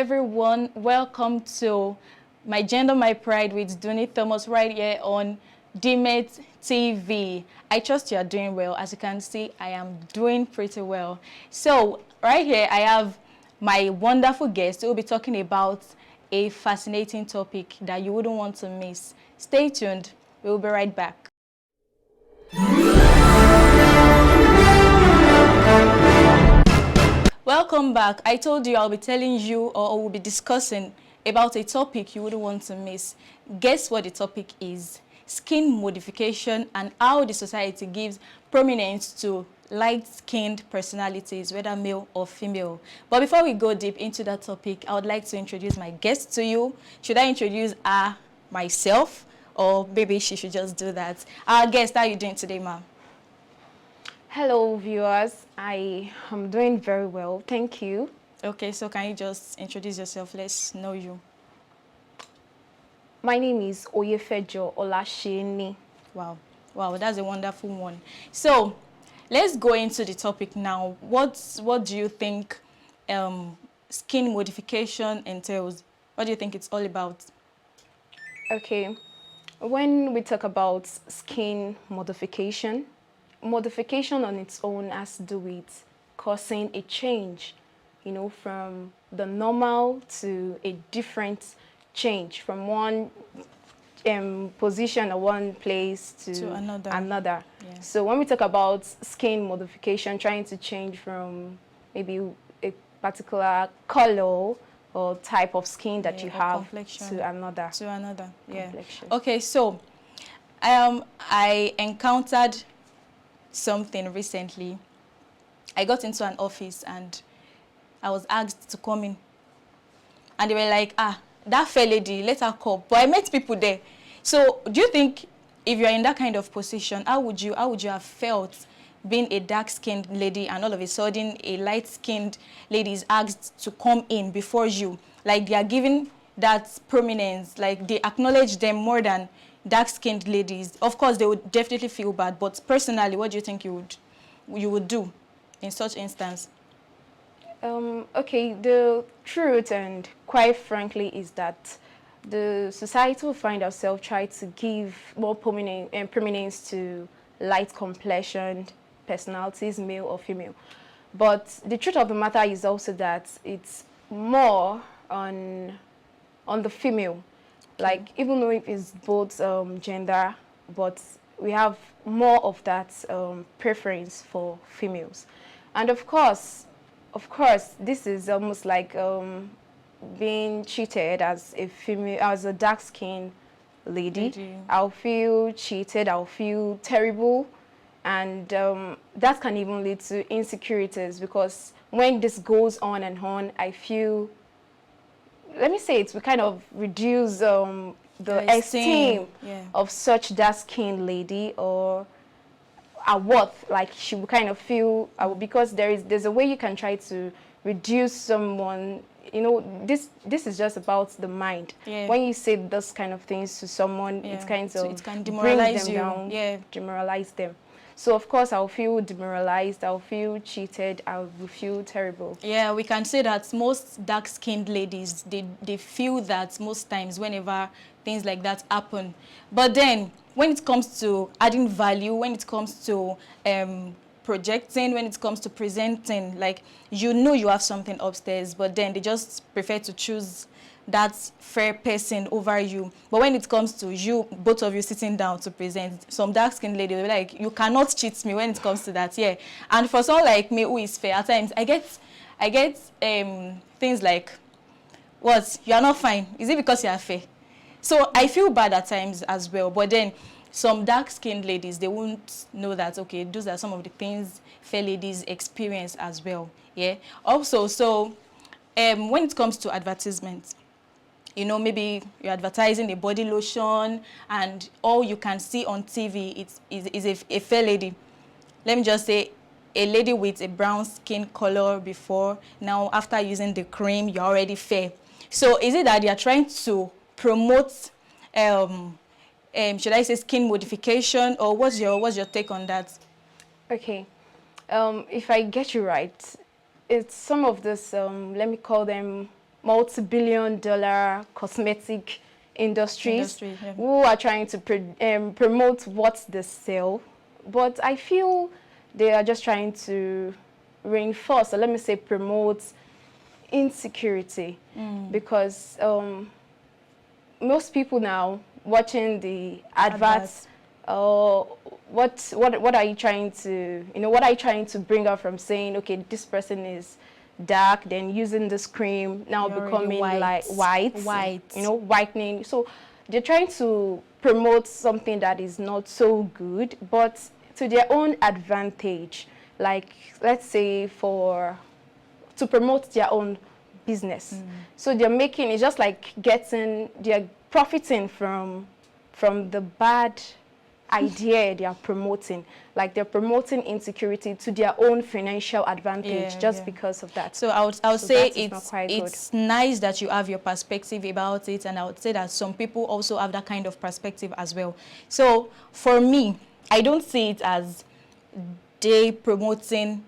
everyone. Welcome to My Gender, My Pride with Dunni Thomas right here on DMET TV. I trust you are doing well. As you can see, I am doing pretty well. So right here, I have my wonderful guest who will be talking about a fascinating topic that you wouldn't want to miss. Stay tuned. We'll be right back. Welcome back. I told you I'll be telling you or we'll be discussing about a topic you wouldn't want to miss. Guess what the topic is? Skin modification and how the society gives prominence to light-skinned personalities, whether male or female. But before we go deep into that topic, I would like to introduce my guest to you. Should I introduce her myself, or maybe she should just do that? Our guest, how are you doing today, ma'am? Hello, viewers. I am doing very well. Thank you. Okay, so can you just introduce yourself? Let's know you. My name is Oyefejo Olaseni. Wow. Wow, that's a wonderful one. So, let's go into the topic now. What do you think skin modification entails? What do you think it's all about? Okay. When we talk about skin modification on its own has to do with causing a change, from the normal to a different change, from one position or one place to another. Yeah. So when we talk about skin modification, trying to change from maybe a particular color or type of skin that you have to another. Yeah. Okay, so I encountered something recently. I got into an office and I was asked to come in, and they were like, that fair lady, let her come. But I met people there. So do you think if you're in that kind of position, how would you have felt being a dark-skinned lady and all of a sudden a light-skinned lady is asked to come in before you? Like they are given that prominence, like they acknowledge them more than dark-skinned ladies. Of course, they would definitely feel bad, but personally, what do you think you would do in such instance? Okay, the truth and quite frankly is that the society will find ourselves trying to give more prominence to light complexioned personalities, male or female. But the truth of the matter is also that it's more on the female. Like, even though it's both gender, but we have more of that preference for females. And of course, this is almost like being cheated as a female, as a dark-skinned lady. I'll feel cheated, I'll feel terrible, and that can even lead to insecurities, because when this goes on and on, I feel, let me say it, we kind of reduce the esteem of such dark-skinned lady, or our worth. Like, she will kind of feel, because there's a way you can try to reduce someone. This is just about the mind. Yeah. When you say those kind of things to someone, it can demoralize bring them down, demoralize them. So of course I'll feel demoralized, I'll feel cheated, I will feel terrible. Yeah, we can say that most dark-skinned ladies, they feel that most times whenever things like that happen. But then when it comes to adding value, when it comes to projecting, when it comes to presenting, like, you have something upstairs, but then they just prefer to choose that fair person over you. But when it comes to you, both of you sitting down to present, some dark-skinned lady will be like, you cannot cheat me when it comes to that. Yeah. And for someone like me who is fair, at times I get things like, what, you are not fine, is it because you are fair? So I feel bad at times as well. But then some dark-skinned ladies, they won't know that, okay, those are some of the things fair ladies experience as well. Yeah. Also, so when it comes to advertisements, maybe you're advertising a body lotion and all you can see on TV is a fair lady. Let me just say, a lady with a brown skin color before, now after using the cream, you're already fair. So is it that they are trying to promote, should I say, skin modification, or what's your take on that? Okay, if I get you right, it's some of this, let me call them multi-billion-dollar cosmetic industries Yeah. who are trying to promote what they sell. But I feel they are just trying to reinforce, or let me say promote, insecurity. Because most people now watching the adverts, what are you trying to, what are you trying to bring out from saying, okay, this person is dark, then using this cream, now You're becoming white. like white, White. whitening. So they're trying to promote something that is not so good, but to their own advantage. Like, let's say to promote their own business. So they're making, it's just like they're profiting from the bad idea they are promoting. Like they're promoting insecurity to their own financial advantage just because of that. So I would So say it's nice that you have your perspective about it, and I would say that some people also have that kind of perspective as well. So for me, I don't see it as they promoting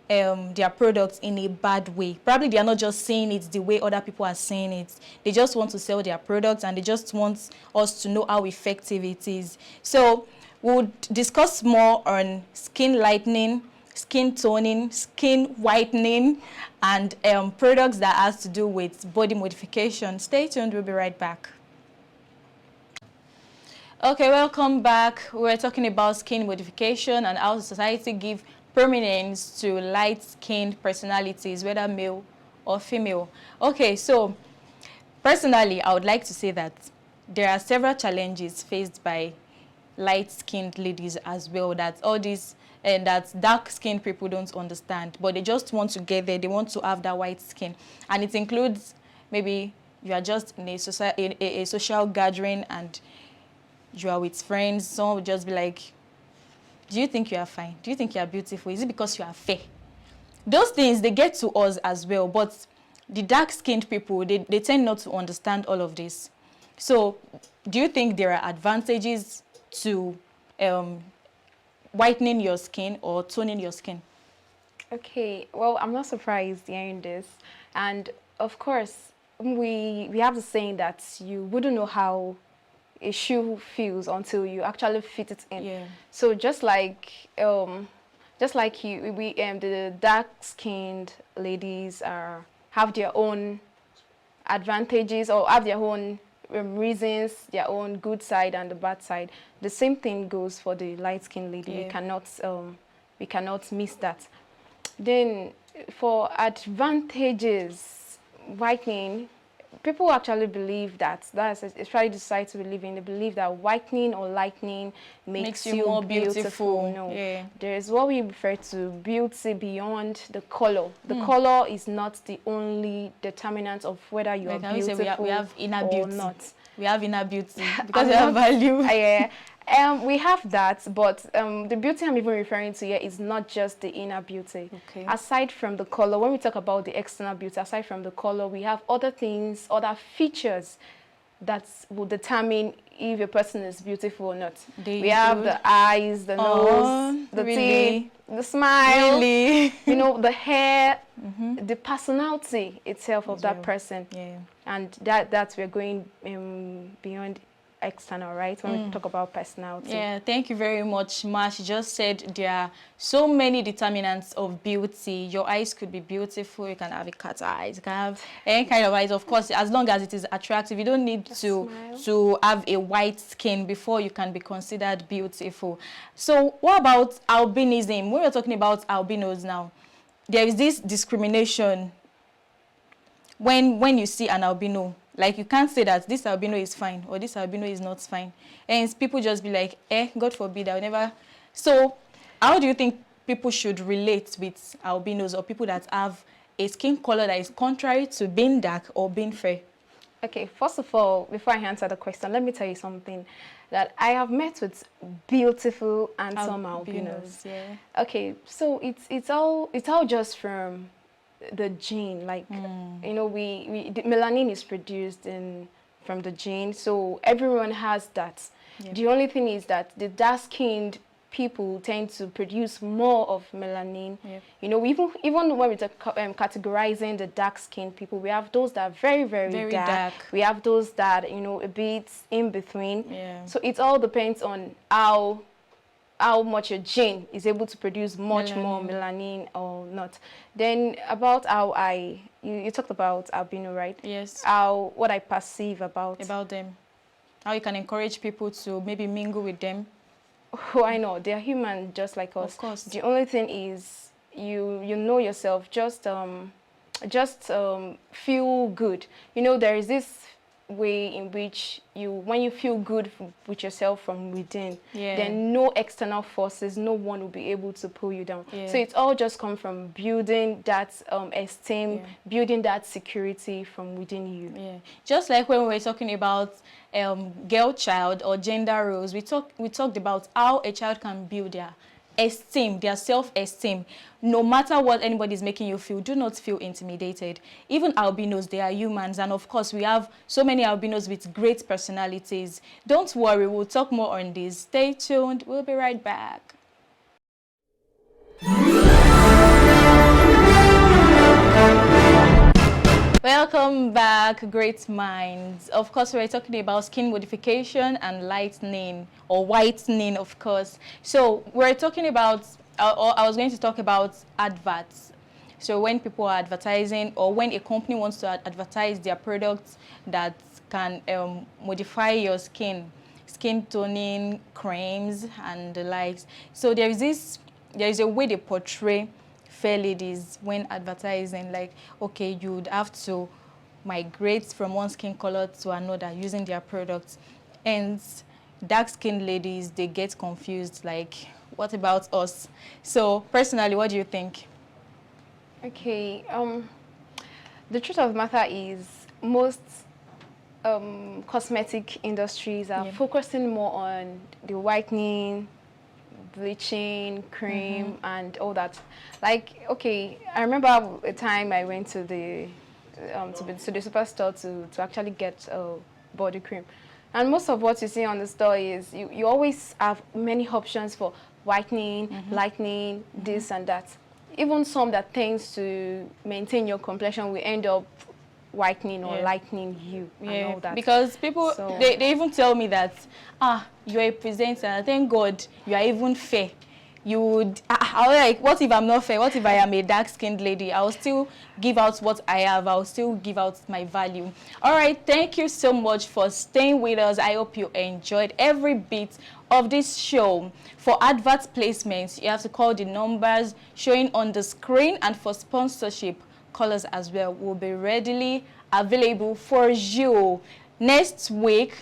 their products in a bad way. Probably they are not just saying it the way other people are saying it. They just want to sell their products, and they just want us to know how effective it is. So we'll discuss more on skin lightening, skin toning, skin whitening, and products that has to do with body modification. Stay tuned, we'll be right back. Okay, welcome back. We're talking about skin modification and how society give prominence to light-skinned personalities, whether male or female. Okay, so personally, I would like to say that there are several challenges faced by light-skinned ladies as well, that all these and that dark-skinned people don't understand, but they just want to get there. They want to have that white skin, and it includes maybe you are just in a social gathering and you are with friends. Someone will just be like, do you think you are fine? Do you think you are beautiful? Is it because you are fair? Those things, they get to us as well, but the dark-skinned people, they tend not to understand all of this. So do you think there are advantages to whitening your skin or toning your skin? Okay, well, I'm not surprised hearing this. And of course, we have the saying that you wouldn't know how a shoe feels until you actually fit it in. Yeah. So just like the dark-skinned ladies have their own advantages or have their own reasons, their own good side and the bad side. The same thing goes for the light-skinned lady. Yeah. We cannot miss that. Then for advantages, whitening, people actually believe especially the society we live in, they believe that whitening or lightening makes you more beautiful. No, there is what we refer to beauty beyond the color. The color is not the only determinant of whether you are beautiful we have inner or beauty. not. We have inner beauty because we have value. We have that, but the beauty I'm even referring to here is not just the inner beauty. Okay. Aside from the color, when we talk about the external beauty, aside from the color, we have other things, other features that will determine if a person is beautiful or not. We have the eyes, the nose, the teeth, the smile, the hair, the personality itself of that person. Yeah. And that's we're going beyond external, right? When we talk about personality. Yeah, thank you very much, Ma. She just said there are so many determinants of beauty. Your eyes could be beautiful. You can have a cat's eyes. You can have any kind of eyes. Of course, as long as it is attractive, you don't need to have a white skin before you can be considered beautiful. So what about albinism? When we're talking about albinos now, there is this discrimination when you see an albino. Like, you can't say that this albino is fine or this albino is not fine. And people just be like, God forbid, I'll never. So how do you think people should relate with albinos or people that have a skin color that is contrary to being dark or being fair? Okay, first of all, before I answer the question, let me tell you something. That I have met with beautiful and some albinos. Yeah. Okay, so it's all just from the gene. Like the melanin is produced from the gene, so everyone has that. The only thing is that the dark-skinned people tend to produce more of melanin. Yep. You know, even when we talk categorizing the dark-skinned people, we have those that are very, very dark. We have those that, you know, a bit in between. Yeah. So it all depends on how much a gene is able to produce much more melanin or not. Then about how you talked about albino, right? Yes. What I perceive about them. How you can encourage people to maybe mingle with them. Oh, I know. They're human just like us. Of course. The only thing is you know yourself. Just feel good. You know, there is this way in which when you feel good with yourself from within, then no external forces, no one will be able to pull you down. So it's all just come from building that esteem, building that security from within you. Just like when we were talking about girl child or gender roles, we talked about how a child can build their esteem, their self-esteem. No matter what anybody is making you feel, do not feel intimidated. Even albinos, they are humans, and of course we have so many albinos with great personalities. Don't worry, we'll talk more on this. Stay tuned, we'll be right back. Welcome back, great minds. Of course, we're talking about skin modification and lightening, or whitening, of course. So we're talking about, or I was going to talk about adverts. So when people are advertising, or when a company wants to advertise their products that can modify your skin toning, creams, and the likes. So there is a way they portray fair ladies when advertising, like, okay, you'd have to migrate from one skin color to another using their products. And dark-skinned ladies, they get confused, like, what about us? So personally, what do you think? Okay, the truth of the matter is most cosmetic industries are focusing more on the whitening, bleaching, cream, and all that. Like, okay, I remember a time I went to the superstore to actually get a body cream, and most of what you see on the store is you always have many options for whitening, lightening, this and that. Even some that tends to maintain your complexion will end up whitening or lightening you and all that. Because people, they even tell me that, you're a presenter, thank God you are even fair. You would, I'll like, what if I'm not fair? What if I am a dark-skinned lady? I'll still give out what I have. I'll still give out my value. All right, thank you so much for staying with us. I hope you enjoyed every bit of this show. For advert placements, you have to call the numbers showing on the screen, and for sponsorship, callers as well will be readily available for you. Next week,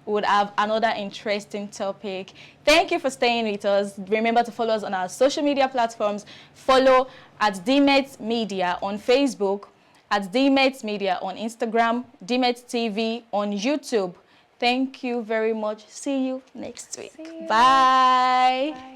we'll have another interesting topic. Thank you for staying with us. Remember to follow us on our social media platforms. Follow at DMET Media on Facebook, at DMET Media on Instagram, DMET TV on YouTube. Thank you very much. See you next week. Bye.